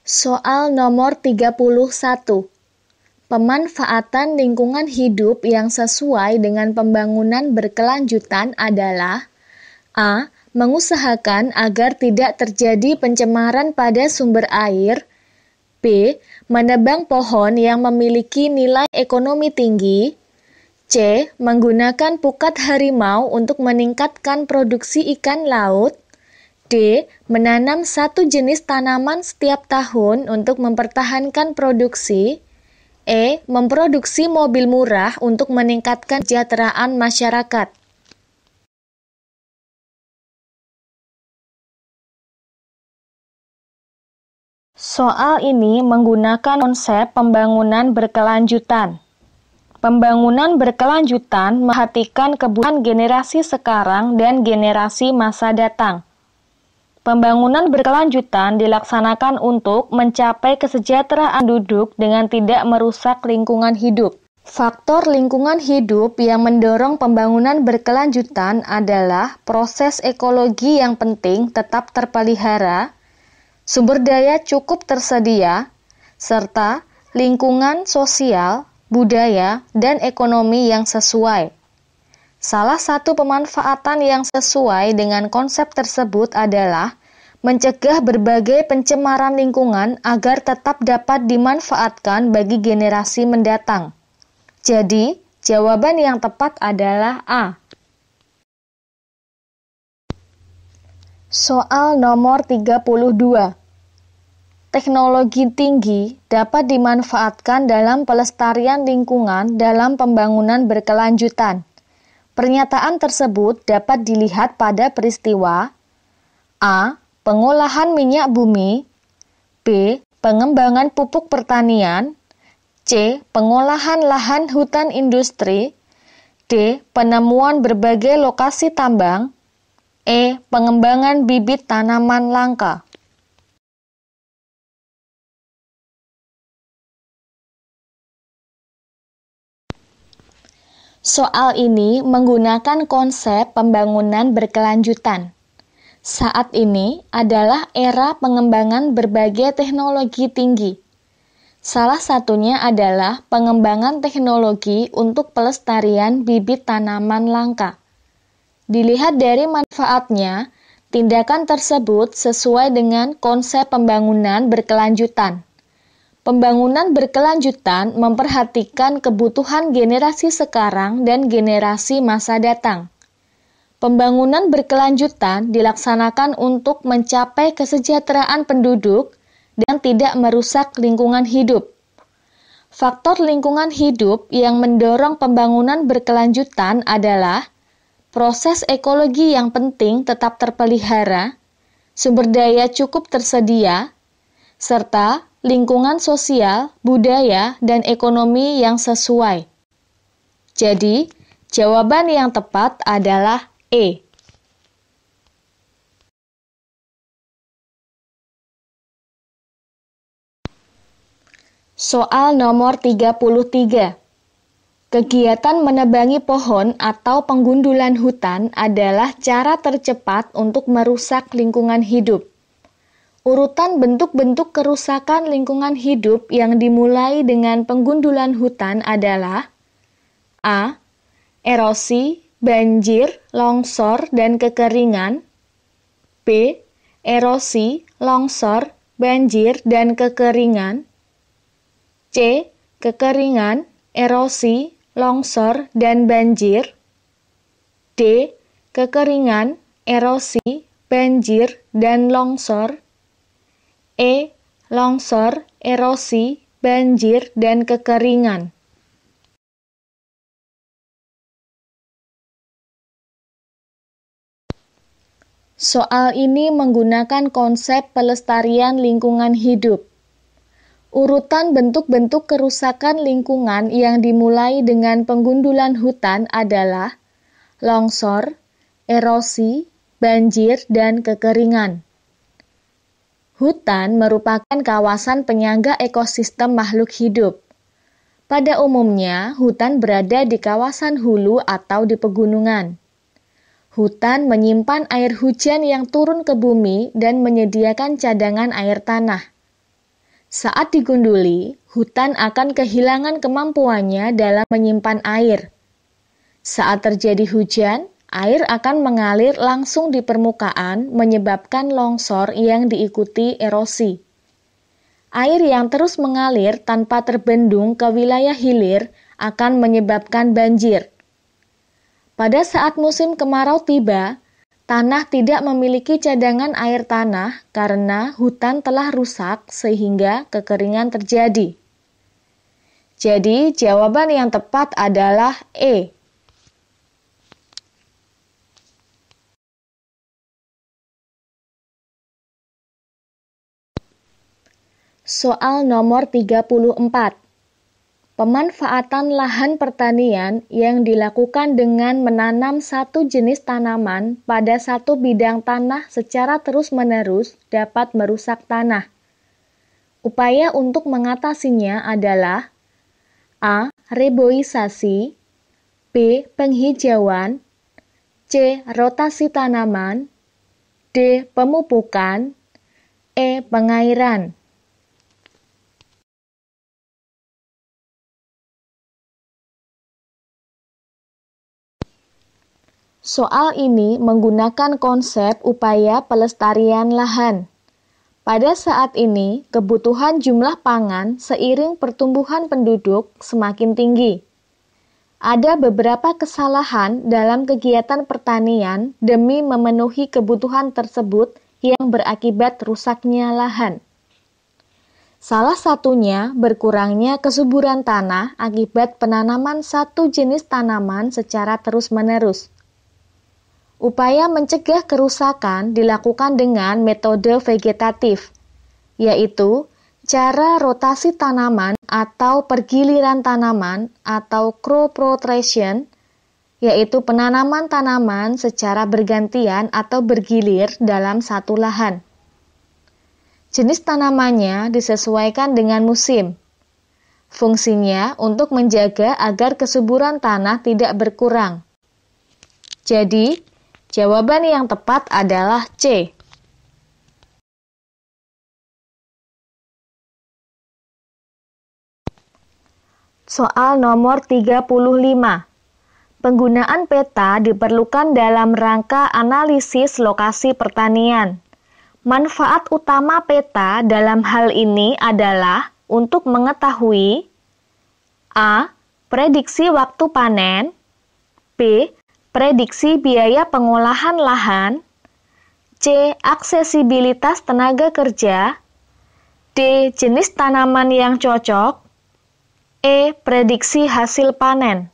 Soal nomor 31. Pemanfaatan lingkungan hidup yang sesuai dengan pembangunan berkelanjutan adalah A. Mengusahakan agar tidak terjadi pencemaran pada sumber air. B. Menebang pohon yang memiliki nilai ekonomi tinggi. C. Menggunakan pukat harimau untuk meningkatkan produksi ikan laut. D. Menanam satu jenis tanaman setiap tahun untuk mempertahankan produksi. E. Memproduksi mobil murah untuk meningkatkan kesejahteraan masyarakat. Soal ini menggunakan konsep pembangunan berkelanjutan. Pembangunan berkelanjutan memperhatikan kebutuhan generasi sekarang dan generasi masa datang. Pembangunan berkelanjutan dilaksanakan untuk mencapai kesejahteraan penduduk dengan tidak merusak lingkungan hidup. Faktor lingkungan hidup yang mendorong pembangunan berkelanjutan adalah proses ekologi yang penting tetap terpelihara, sumber daya cukup tersedia, serta lingkungan sosial, budaya, dan ekonomi yang sesuai. Salah satu pemanfaatan yang sesuai dengan konsep tersebut adalah mencegah berbagai pencemaran lingkungan agar tetap dapat dimanfaatkan bagi generasi mendatang. Jadi, jawaban yang tepat adalah A. Soal nomor 32. Teknologi tinggi dapat dimanfaatkan dalam pelestarian lingkungan dalam pembangunan berkelanjutan. Pernyataan tersebut dapat dilihat pada peristiwa A. Pengolahan minyak bumi. B. Pengembangan pupuk pertanian. C. Pengolahan lahan hutan industri. D. Penemuan berbagai lokasi tambang. E. Pengembangan bibit tanaman langka. Soal ini menggunakan konsep pembangunan berkelanjutan. Saat ini adalah era pengembangan berbagai teknologi tinggi. Salah satunya adalah pengembangan teknologi untuk pelestarian bibit tanaman langka. Dilihat dari manfaatnya, tindakan tersebut sesuai dengan konsep pembangunan berkelanjutan. Pembangunan berkelanjutan memperhatikan kebutuhan generasi sekarang dan generasi masa datang. Pembangunan berkelanjutan dilaksanakan untuk mencapai kesejahteraan penduduk dan tidak merusak lingkungan hidup. Faktor lingkungan hidup yang mendorong pembangunan berkelanjutan adalah proses ekologi yang penting tetap terpelihara, sumber daya cukup tersedia, serta lingkungan sosial, budaya, dan ekonomi yang sesuai. Jadi, jawaban yang tepat adalah E. Soal nomor 33. Kegiatan menebangi pohon atau penggundulan hutan adalah cara tercepat untuk merusak lingkungan hidup. Urutan bentuk-bentuk kerusakan lingkungan hidup yang dimulai dengan penggundulan hutan adalah A. Erosi, banjir, longsor, dan kekeringan. B. Erosi, longsor, banjir, dan kekeringan. C. Kekeringan, erosi, longsor, dan banjir. D. Kekeringan, erosi, banjir, dan longsor. E. Longsor, erosi, banjir, dan kekeringan. Soal ini menggunakan konsep pelestarian lingkungan hidup. Urutan bentuk-bentuk kerusakan lingkungan yang dimulai dengan penggundulan hutan adalah longsor, erosi, banjir, dan kekeringan. Hutan merupakan kawasan penyangga ekosistem makhluk hidup. Pada umumnya, hutan berada di kawasan hulu atau di pegunungan. Hutan menyimpan air hujan yang turun ke bumi dan menyediakan cadangan air tanah. Saat digunduli, hutan akan kehilangan kemampuannya dalam menyimpan air. Saat terjadi hujan, air akan mengalir langsung di permukaan, menyebabkan longsor yang diikuti erosi. Air yang terus mengalir tanpa terbendung ke wilayah hilir akan menyebabkan banjir. Pada saat musim kemarau tiba, tanah tidak memiliki cadangan air tanah karena hutan telah rusak sehingga kekeringan terjadi. Jadi, jawaban yang tepat adalah E. Soal nomor 34. Pemanfaatan lahan pertanian yang dilakukan dengan menanam satu jenis tanaman pada satu bidang tanah secara terus-menerus dapat merusak tanah. Upaya untuk mengatasinya adalah A. Reboisasi, B. Penghijauan, C. Rotasi tanaman, D. Pemupukan, E. Pengairan. Soal ini menggunakan konsep upaya pelestarian lahan. Pada saat ini, kebutuhan jumlah pangan seiring pertumbuhan penduduk semakin tinggi. Ada beberapa kesalahan dalam kegiatan pertanian demi memenuhi kebutuhan tersebut yang berakibat rusaknya lahan. Salah satunya berkurangnya kesuburan tanah akibat penanaman satu jenis tanaman secara terus-menerus. Upaya mencegah kerusakan dilakukan dengan metode vegetatif, yaitu cara rotasi tanaman atau pergiliran tanaman atau crop rotation, yaitu penanaman tanaman secara bergantian atau bergilir dalam satu lahan. Jenis tanamannya disesuaikan dengan musim. Fungsinya untuk menjaga agar kesuburan tanah tidak berkurang. Jadi, jawaban yang tepat adalah C. Soal nomor 35. Penggunaan peta diperlukan dalam rangka analisis lokasi pertanian. Manfaat utama peta dalam hal ini adalah untuk mengetahui A. Prediksi waktu panen, B. Prediksi biaya pengolahan lahan, C. Aksesibilitas tenaga kerja, D. Jenis tanaman yang cocok, E. Prediksi hasil panen.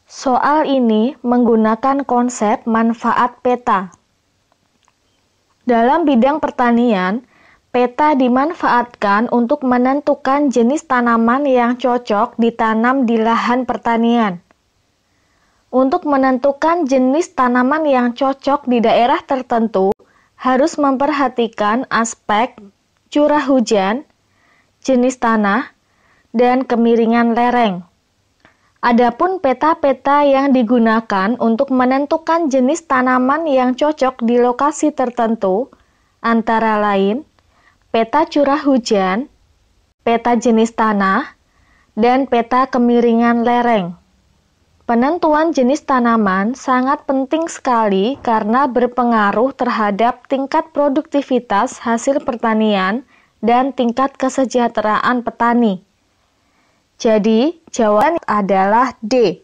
Soal ini menggunakan konsep manfaat peta. Dalam bidang pertanian, peta dimanfaatkan untuk menentukan jenis tanaman yang cocok ditanam di lahan pertanian. Untuk menentukan jenis tanaman yang cocok di daerah tertentu, harus memperhatikan aspek curah hujan, jenis tanah, dan kemiringan lereng. Adapun peta-peta yang digunakan untuk menentukan jenis tanaman yang cocok di lokasi tertentu, antara lain peta curah hujan, peta jenis tanah, dan peta kemiringan lereng. Penentuan jenis tanaman sangat penting sekali karena berpengaruh terhadap tingkat produktivitas hasil pertanian dan tingkat kesejahteraan petani. Jadi, jawaban adalah D.